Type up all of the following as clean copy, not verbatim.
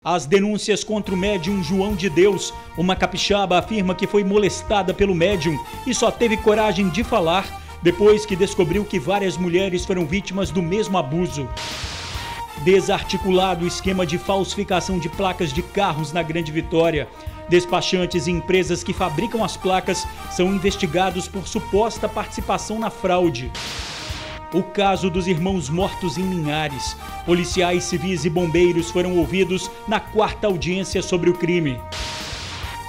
As denúncias contra o médium João de Deus. Uma capixaba afirma que foi molestada pelo médium e só teve coragem de falar depois que descobriu que várias mulheres foram vítimas do mesmo abuso. Desarticulado o esquema de falsificação de placas de carros na Grande Vitória. Despachantes e empresas que fabricam as placas são investigados por suposta participação na fraude. O caso dos irmãos mortos em Linhares. Policiais civis e bombeiros foram ouvidos na 4ª audiência sobre o crime.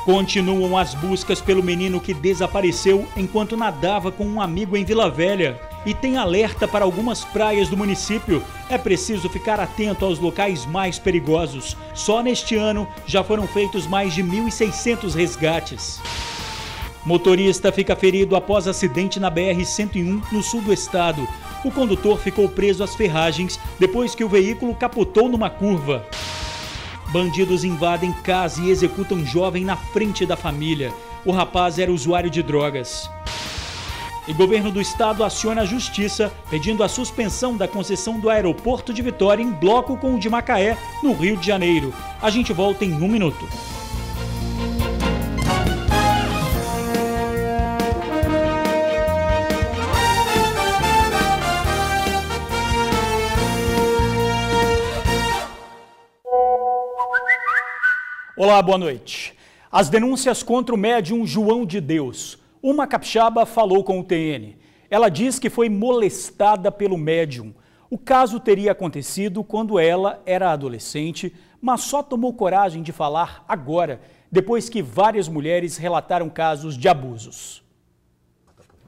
Continuam as buscas pelo menino que desapareceu enquanto nadava com um amigo em Vila Velha. E tem alerta para algumas praias do município. É preciso ficar atento aos locais mais perigosos. Só neste ano já foram feitos mais de 1.600 resgates. Motorista fica ferido após acidente na BR-101 no sul do estado. O condutor ficou preso às ferragens depois que o veículo capotou numa curva. Bandidos invadem casa e executam jovem na frente da família. O rapaz era usuário de drogas. E governo do estado aciona a justiça pedindo a suspensão da concessão do aeroporto de Vitória em bloco com o de Macaé, no Rio de Janeiro. A gente volta em 1 minuto. Olá, boa noite. As denúncias contra o médium João de Deus. Uma capixaba falou com o TN. Ela diz que foi molestada pelo médium. O caso teria acontecido quando ela era adolescente, mas só tomou coragem de falar agora, depois que várias mulheres relataram casos de abusos.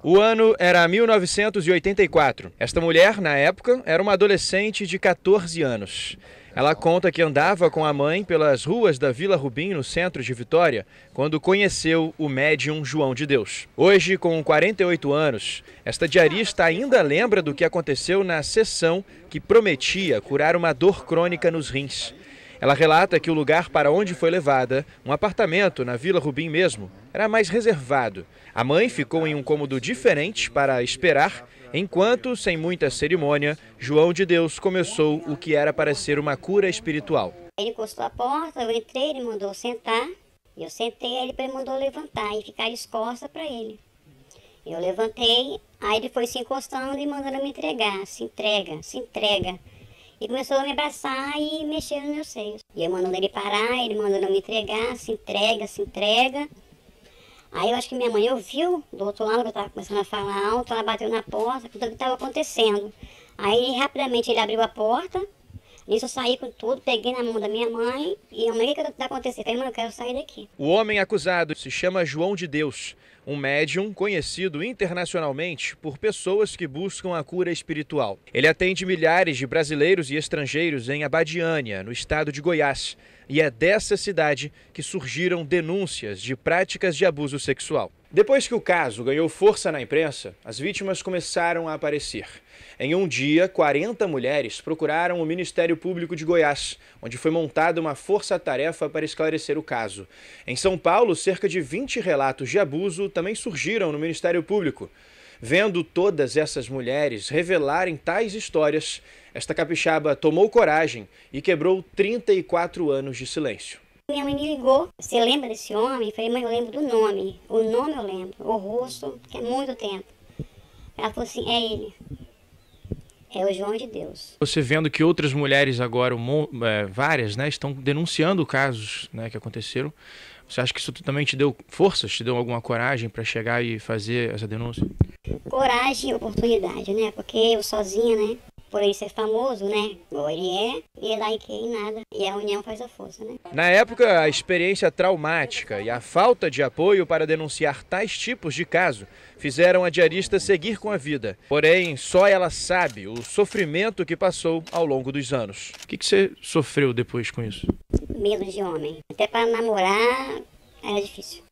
O ano era 1984. Esta mulher, na época, era uma adolescente de 14 anos. Ela conta que andava com a mãe pelas ruas da Vila Rubim, no centro de Vitória, quando conheceu o médium João de Deus. Hoje, com 48 anos, esta diarista ainda lembra do que aconteceu na sessão que prometia curar uma dor crônica nos rins. Ela relata que o lugar para onde foi levada, um apartamento na Vila Rubim mesmo, era mais reservado. A mãe ficou em um cômodo diferente para esperar, enquanto, sem muita cerimônia, João de Deus começou o que era para ser uma cura espiritual. Ele encostou a porta, eu entrei, ele mandou sentar, eu sentei, ele mandou levantar e ficar de costas para ele. Eu levantei, aí ele foi se encostando e mandando me entregar, se entrega, se entrega. E começou a me abraçar e mexer nos meus seios. E eu mandando ele parar, ele mandando me entregar, se entrega, se entrega. Aí eu acho que minha mãe ouviu do outro lado que eu estava começando a falar alto, ela bateu na porta, tudo o que estava acontecendo. Aí rapidamente ele abriu a porta, nisso eu saí com tudo, peguei na mão da minha mãe e a mãe, o que está acontecendo? Eu falei, mãe, eu quero sair daqui. O homem acusado se chama João de Deus, um médium conhecido internacionalmente por pessoas que buscam a cura espiritual. Ele atende milhares de brasileiros e estrangeiros em Abadiânia, no estado de Goiás. E é dessa cidade que surgiram denúncias de práticas de abuso sexual. Depois que o caso ganhou força na imprensa, as vítimas começaram a aparecer. Em um dia, 40 mulheres procuraram o Ministério Público de Goiás, onde foi montada uma força-tarefa para esclarecer o caso. Em São Paulo, cerca de 20 relatos de abuso também surgiram no Ministério Público. Vendo todas essas mulheres revelarem tais histórias, esta capixaba tomou coragem e quebrou 34 anos de silêncio. Minha mãe me ligou, você lembra desse homem? Eu falei, mãe, eu lembro do nome. O nome eu lembro, o rosto, que é muito tempo. Ela falou assim, é ele. É o João de Deus. Você vendo que outras mulheres agora, várias, né, estão denunciando casos, né, que aconteceram, você acha que isso também te deu forças, te deu alguma coragem para chegar e fazer essa denúncia? Coragem e oportunidade, né? Porque eu sozinha, né? Por ele ser famoso, né? Igual ele é, e lá em nada. E a união faz a força, né? Na época, a experiência traumática e a falta de apoio para denunciar tais tipos de caso fizeram a diarista seguir com a vida. Porém, só ela sabe o sofrimento que passou ao longo dos anos. O que você sofreu depois com isso? Medo de homem. Até para namorar era difícil.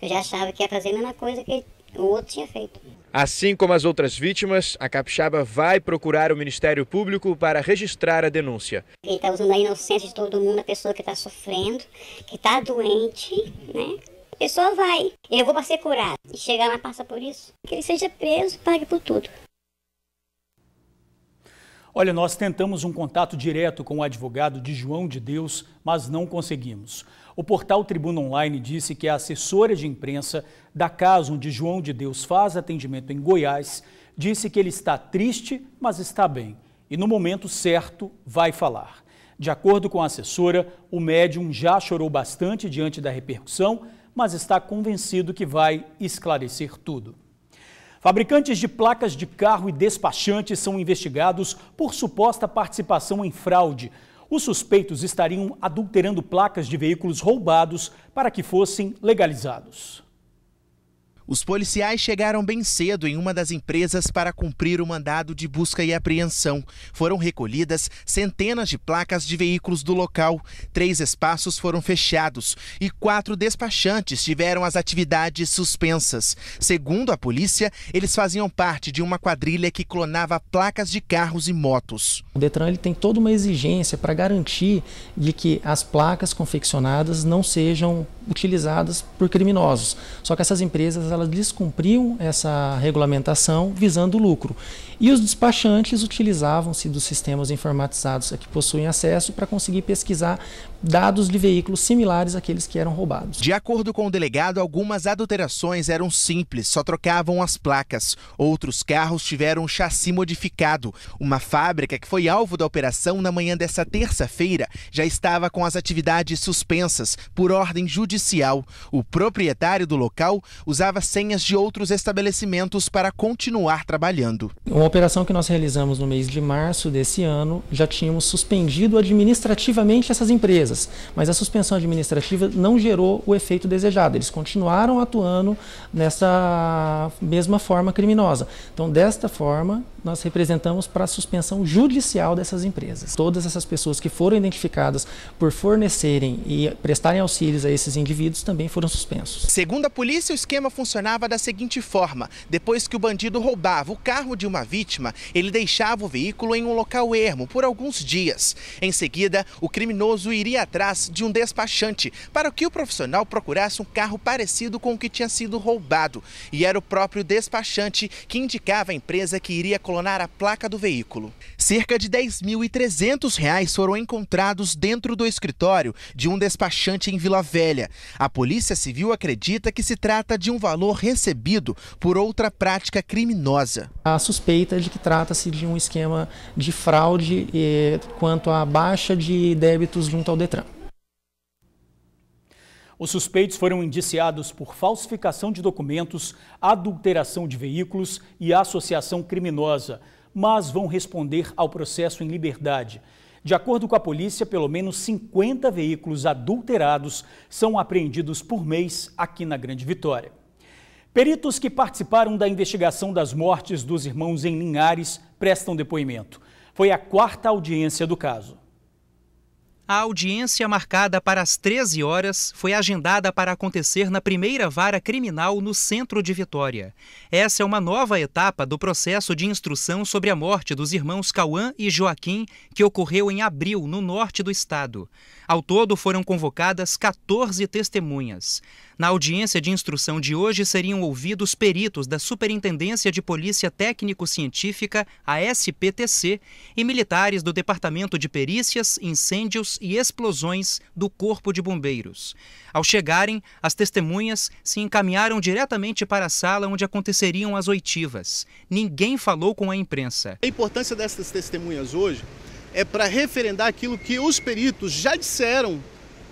Eu já achava que ia fazer a mesma coisa que o outro tinha feito. Assim como as outras vítimas, a capixaba vai procurar o Ministério Público para registrar a denúncia. Ele está usando a inocência de todo mundo, a pessoa que está sofrendo, que está doente, né? A pessoa vai, eu vou para ser curado. E chegar lá, passa por isso. Que ele seja preso, pague por tudo. Olha, nós tentamos um contato direto com o advogado de João de Deus, mas não conseguimos. O portal Tribuna Online disse que a assessora de imprensa da casa onde João de Deus faz atendimento em Goiás disse que ele está triste, mas está bem. E no momento certo vai falar. De acordo com a assessora, o médium já chorou bastante diante da repercussão, mas está convencido que vai esclarecer tudo. Fabricantes de placas de carro e despachantes são investigados por suposta participação em fraude. Os suspeitos estariam adulterando placas de veículos roubados para que fossem legalizados. Os policiais chegaram bem cedo em uma das empresas para cumprir o mandado de busca e apreensão. Foram recolhidas centenas de placas de veículos do local. 3 espaços foram fechados e 4 despachantes tiveram as atividades suspensas. Segundo a polícia, eles faziam parte de uma quadrilha que clonava placas de carros e motos. O Detran ele tem toda uma exigência para garantir de que as placas confeccionadas não sejam utilizadas por criminosos. Só que essas empresas elas descumpriam essa regulamentação visando lucro. E os despachantes utilizavam-se dos sistemas informatizados a que possuem acesso para conseguir pesquisar dados de veículos similares àqueles que eram roubados. De acordo com o delegado, algumas adulterações eram simples, só trocavam as placas. Outros carros tiveram um chassi modificado. Uma fábrica que foi alvo da operação na manhã desta terça-feira já estava com as atividades suspensas por ordem judicial. O proprietário do local usava senhas de outros estabelecimentos para continuar trabalhando. Uma operação que nós realizamos no mês de março desse ano, já tínhamos suspendido administrativamente essas empresas, mas a suspensão administrativa não gerou o efeito desejado. Eles continuaram atuando nessa mesma forma criminosa. Então, desta forma, nós representamos para a suspensão judicial dessas empresas. Todas essas pessoas que foram identificadas por fornecerem e prestarem auxílios a esses indivíduos também foram suspensos. Segundo a polícia, o esquema funcionava da seguinte forma: depois que o bandido roubava o carro de uma vítima, ele deixava o veículo em um local ermo por alguns dias. Em seguida, o criminoso iria atrás de um despachante para que o profissional procurasse um carro parecido com o que tinha sido roubado. E era o próprio despachante que indicava à empresa que iria clonar a placa do veículo. Cerca de R$ 10.300 foram encontrados dentro do escritório de um despachante em Vila Velha. A Polícia Civil acredita que se trata de um valor recebido por outra prática criminosa. A suspeita é de que trata-se de um esquema de fraude quanto à baixa de débitos junto ao Detran. Os suspeitos foram indiciados por falsificação de documentos, adulteração de veículos e associação criminosa, mas vão responder ao processo em liberdade. De acordo com a polícia, pelo menos 50 veículos adulterados são apreendidos por mês aqui na Grande Vitória. Peritos que participaram da investigação das mortes dos irmãos em Linhares prestam depoimento. Foi a 4ª audiência do caso. A audiência marcada para as 13 horas foi agendada para acontecer na primeira vara criminal no centro de Vitória. Essa é uma nova etapa do processo de instrução sobre a morte dos irmãos Cauã e Joaquim, que ocorreu em abril, no norte do estado. Ao todo, foram convocadas 14 testemunhas. Na audiência de instrução de hoje, seriam ouvidos peritos da Superintendência de Polícia Técnico-Científica, a SPTC, e militares do Departamento de Perícias, Incêndios e Explosões do Corpo de Bombeiros. Ao chegarem, as testemunhas se encaminharam diretamente para a sala onde aconteceriam as oitivas. Ninguém falou com a imprensa. A importância dessas testemunhas hoje é para referendar aquilo que os peritos já disseram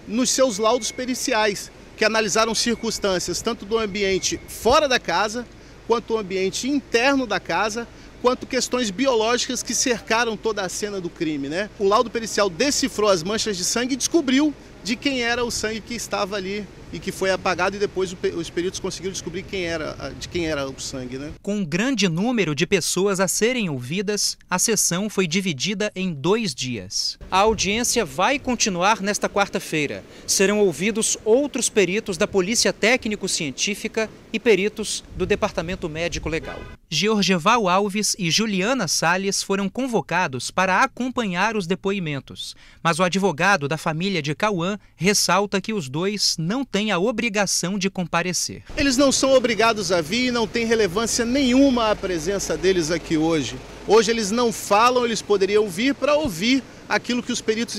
nos seus laudos periciais, que analisaram circunstâncias tanto do ambiente fora da casa, quanto o ambiente interno da casa, quanto questões biológicas que cercaram toda a cena do crime, né? O laudo pericial decifrou as manchas de sangue e descobriu de quem era o sangue que estava ali e que foi apagado, e depois os peritos conseguiram descobrir de quem era o sangue, né? Com um grande número de pessoas a serem ouvidas, a sessão foi dividida em 2 dias. A audiência vai continuar nesta quarta-feira. Serão ouvidos outros peritos da Polícia Técnico-Científica e peritos do Departamento Médico Legal. Georgeval Alves e Juliana Salles foram convocados para acompanhar os depoimentos, mas o advogado da família de Cauã ressalta que os dois não têm a obrigação de comparecer. Eles não são obrigados a vir e não tem relevância nenhuma a presença deles aqui hoje. Hoje eles não falam, eles poderiam vir para ouvir aquilo que os peritos,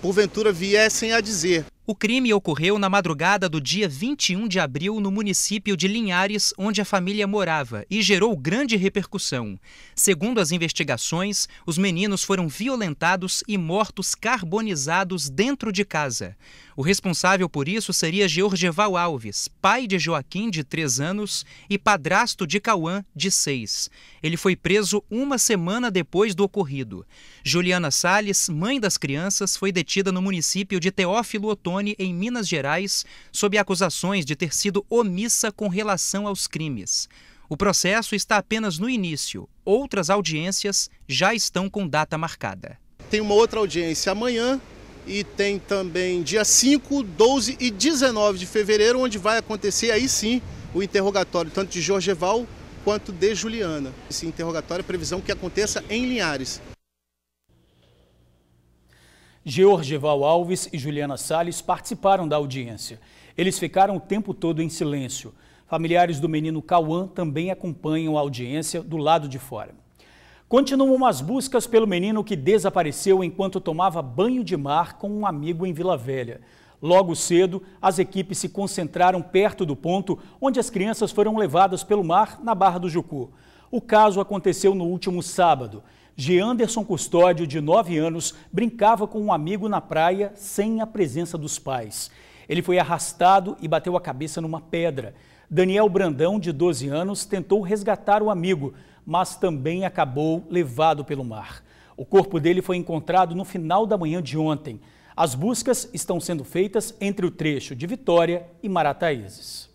porventura, viessem a dizer. O crime ocorreu na madrugada do dia 21 de abril no município de Linhares, onde a família morava, e gerou grande repercussão. Segundo as investigações, os meninos foram violentados e mortos carbonizados dentro de casa. O responsável por isso seria Georgeval Alves, pai de Joaquim, de 3 anos, e padrasto de Cauã, de 6. Ele foi preso uma semana depois do ocorrido. Juliana Salles, mãe das crianças, foi detida no município de Teófilo Otoni, em Minas Gerais, sob acusações de ter sido omissa com relação aos crimes. O processo está apenas no início. Outras audiências já estão com data marcada. Tem uma outra audiência amanhã e tem também dia 5, 12 e 19 de fevereiro, onde vai acontecer aí sim o interrogatório, tanto de Georgeval quanto de Juliana. Esse interrogatório é previsão que aconteça em Linhares. Georgeval Alves e Juliana Salles participaram da audiência. Eles ficaram o tempo todo em silêncio. Familiares do menino Cauã também acompanham a audiência do lado de fora. Continuam as buscas pelo menino que desapareceu enquanto tomava banho de mar com um amigo em Vila Velha. Logo cedo, as equipes se concentraram perto do ponto onde as crianças foram levadas pelo mar na Barra do Jucu. O caso aconteceu no último sábado. Geanderson Custódio, de 9 anos, brincava com um amigo na praia sem a presença dos pais. Ele foi arrastado e bateu a cabeça numa pedra. Daniel Brandão, de 12 anos, tentou resgatar o amigo, mas também acabou levado pelo mar. O corpo dele foi encontrado no final da manhã de ontem. As buscas estão sendo feitas entre o trecho de Vitória e Marataízes.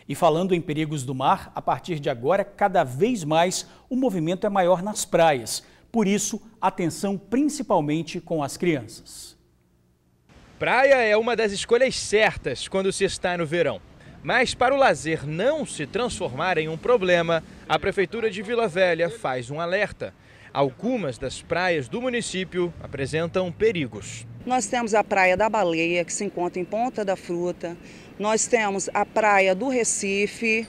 E falando em perigos do mar, a partir de agora, cada vez mais o movimento é maior nas praias. Por isso, atenção principalmente com as crianças. Praia é uma das escolhas certas quando se está no verão. Mas para o lazer não se transformar em um problema, a Prefeitura de Vila Velha faz um alerta. Algumas das praias do município apresentam perigos. Nós temos a Praia da Baleia, que se encontra em Ponta da Fruta. Nós temos a Praia do Recife,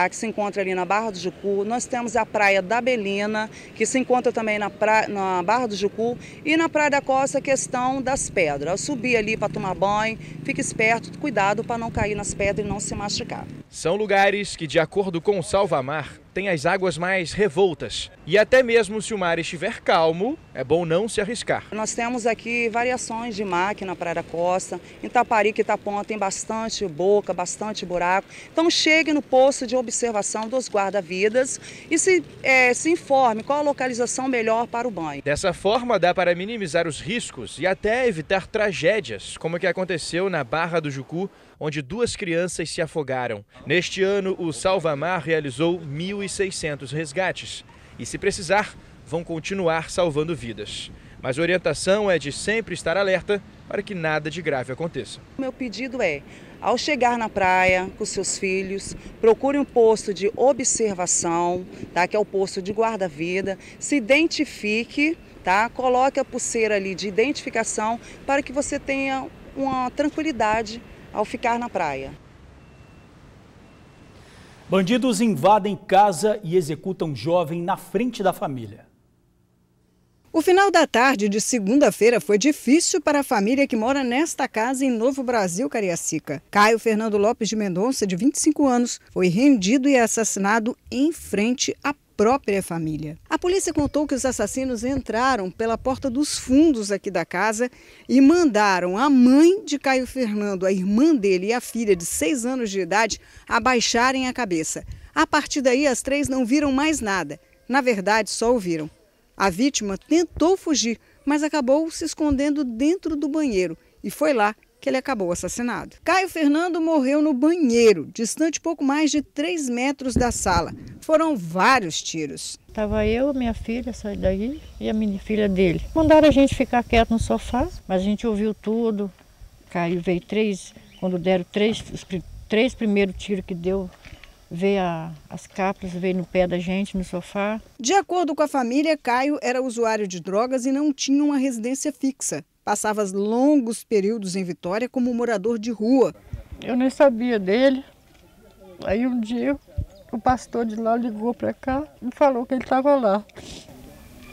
que se encontra ali na Barra do Jucu. Nós temos a Praia da Belina, que se encontra também na Barra do Jucu. E na Praia da Costa, a questão das pedras. Ao subir ali para tomar banho, fique esperto, cuidado para não cair nas pedras e não se machucar. São lugares que, de acordo com o Salvamar, têm as águas mais revoltas. E até mesmo se o mar estiver calmo, é bom não se arriscar. Nós temos aqui variações de mar aqui na Praia da Costa. Em Taparica e Itapuã tem bastante boca, bastante buraco. Então chegue no posto de observação dos guarda-vidas e se informe qual a localização melhor para o banho. Dessa forma dá para minimizar os riscos e até evitar tragédias, como o que aconteceu na Barra do Jucu, onde 2 crianças se afogaram. Neste ano, o Salvamar realizou 1.600 resgates e, se precisar, vão continuar salvando vidas. Mas a orientação é de sempre estar alerta para que nada de grave aconteça. O meu pedido é, ao chegar na praia com seus filhos, procure um posto de observação, que é o posto de guarda-vida, se identifique, coloque a pulseira ali de identificação para que você tenha uma tranquilidade ao ficar na praia. Bandidos invadem casa e executam jovem na frente da família. O final da tarde de segunda-feira foi difícil para a família que mora nesta casa em Novo Brasil, Cariacica. Caio Fernando Lopes de Mendonça, de 25 anos, foi rendido e assassinado em frente à própria família. A polícia contou que os assassinos entraram pela porta dos fundos aqui da casa e mandaram a mãe de Caio Fernando, a irmã dele e a filha de 6 anos de idade abaixarem a cabeça. A partir daí, as 3 não viram mais nada. Na verdade, só ouviram. A vítima tentou fugir, mas acabou se escondendo dentro do banheiro e foi lá que ele acabou assassinado. Caio Fernando morreu no banheiro, distante pouco mais de 3 metros da sala. Foram vários tiros. Estava eu, minha filha, saí daí, e a minha filha dele. Mandaram a gente ficar quieto no sofá, mas a gente ouviu tudo. Caio veio 3, quando deram os 3 primeiros tiros que deu, veio as capas, veio no pé da gente, no sofá. De acordo com a família, Caio era usuário de drogas e não tinha uma residência fixa. Passava longos períodos em Vitória como morador de rua. Eu nem sabia dele. Aí um dia o pastor de lá ligou para cá e falou que ele estava lá.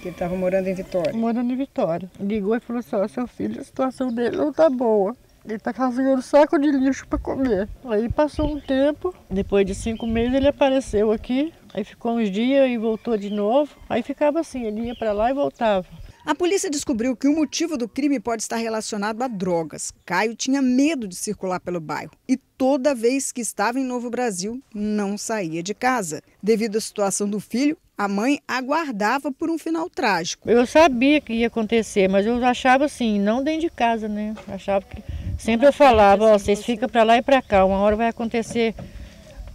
Que ele estava morando em Vitória? Morando em Vitória. Ligou e falou assim, ó, seu filho, a situação dele não tá boa. Ele está carregando saco de lixo para comer. Aí passou um tempo, depois de 5 meses ele apareceu aqui, aí ficou uns dias e voltou de novo. Aí ficava assim, ele ia para lá e voltava. A polícia descobriu que o motivo do crime pode estar relacionado a drogas. Caio tinha medo de circular pelo bairro e toda vez que estava em Novo Brasil, não saía de casa. Devido à situação do filho, a mãe aguardava por um final trágico. Eu sabia que ia acontecer, mas eu achava assim, não dentro de casa, né? Achava que... Sempre eu falava, ó, vocês ficam para lá e para cá, uma hora vai acontecer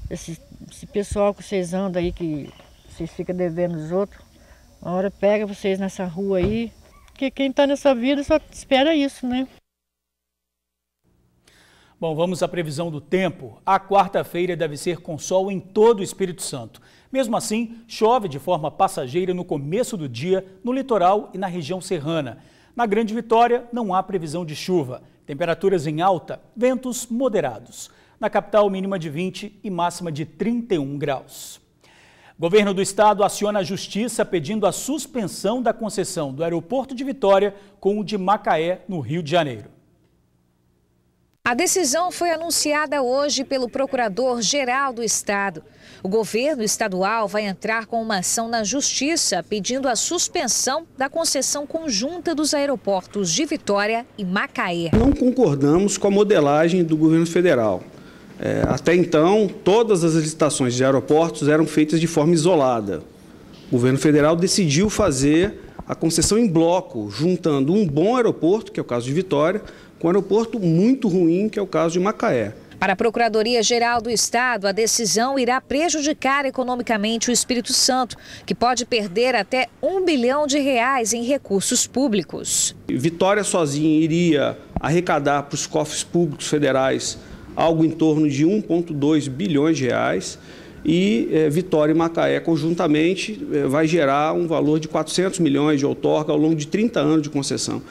esse pessoal que vocês andam aí, que vocês ficam devendo os outros. Uma hora pega vocês nessa rua aí, porque quem está nessa vida só espera isso, né? Bom, vamos à previsão do tempo. A quarta-feira deve ser com sol em todo o Espírito Santo. Mesmo assim, chove de forma passageira no começo do dia, no litoral e na região serrana. Na Grande Vitória, não há previsão de chuva. Temperaturas em alta, ventos moderados. Na capital, mínima de 20 e máxima de 31 graus. Governo do Estado aciona a Justiça pedindo a suspensão da concessão do aeroporto de Vitória com o de Macaé, no Rio de Janeiro. A decisão foi anunciada hoje pelo Procurador-Geral do Estado. O governo estadual vai entrar com uma ação na Justiça pedindo a suspensão da concessão conjunta dos aeroportos de Vitória e Macaé. Não concordamos com a modelagem do governo federal. Até então, todas as licitações de aeroportos eram feitas de forma isolada. O governo federal decidiu fazer a concessão em bloco, juntando um bom aeroporto, que é o caso de Vitória, com um aeroporto muito ruim, que é o caso de Macaé. Para a Procuradoria-Geral do Estado, a decisão irá prejudicar economicamente o Espírito Santo, que pode perder até R$1 bilhão em recursos públicos. Vitória sozinha iria arrecadar para os cofres públicos federais algo em torno de R$1,2 bilhões e Vitória e Macaé conjuntamente vai gerar um valor de 400 milhões de outorga ao longo de 30 anos de concessão.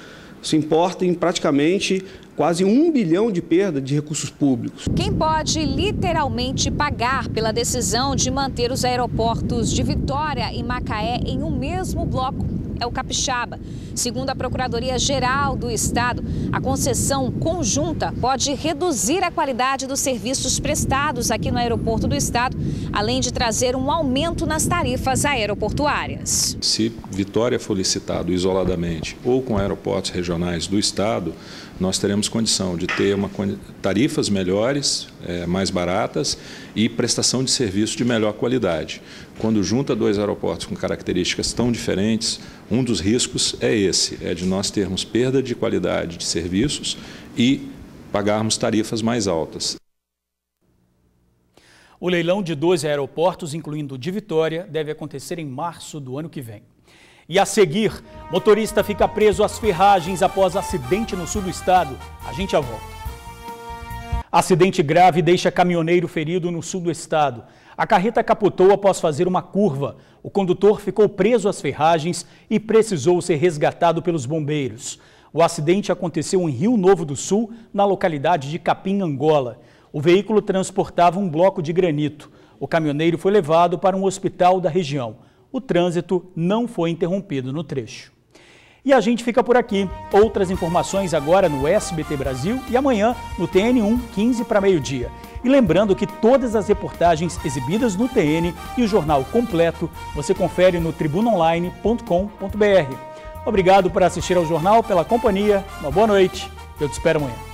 Isso importa em praticamente quase R$1 bilhão de perda de recursos públicos. Quem pode literalmente pagar pela decisão de manter os aeroportos de Vitória e Macaé em um mesmo bloco é o capixaba. Segundo a Procuradoria-Geral do Estado, a concessão conjunta pode reduzir a qualidade dos serviços prestados aqui no aeroporto do Estado, além de trazer um aumento nas tarifas aeroportuárias. Se Vitória for licitado isoladamente ou com aeroportos regionais do Estado, nós teremos condição de ter tarifas melhores, mais baratas e prestação de serviço de melhor qualidade. Quando junta dois aeroportos com características tão diferentes, um dos riscos é esse, é de nós termos perda de qualidade de serviços e pagarmos tarifas mais altas. O leilão de 12 aeroportos, incluindo o de Vitória, deve acontecer em março do ano que vem. E a seguir, motorista fica preso às ferragens após acidente no sul do estado. A gente já volta. Acidente grave deixa caminhoneiro ferido no sul do estado. A carreta capotou após fazer uma curva. O condutor ficou preso às ferragens e precisou ser resgatado pelos bombeiros. O acidente aconteceu em Rio Novo do Sul, na localidade de Capim, Angola. O veículo transportava um bloco de granito. O caminhoneiro foi levado para um hospital da região. O trânsito não foi interrompido no trecho. E a gente fica por aqui. Outras informações agora no SBT Brasil e amanhã no TN1, 15 para meio-dia. E lembrando que todas as reportagens exibidas no TN e o jornal completo você confere no tribunaonline.com.br. Obrigado por assistir ao jornal, pela companhia. Uma boa noite. Eu te espero amanhã.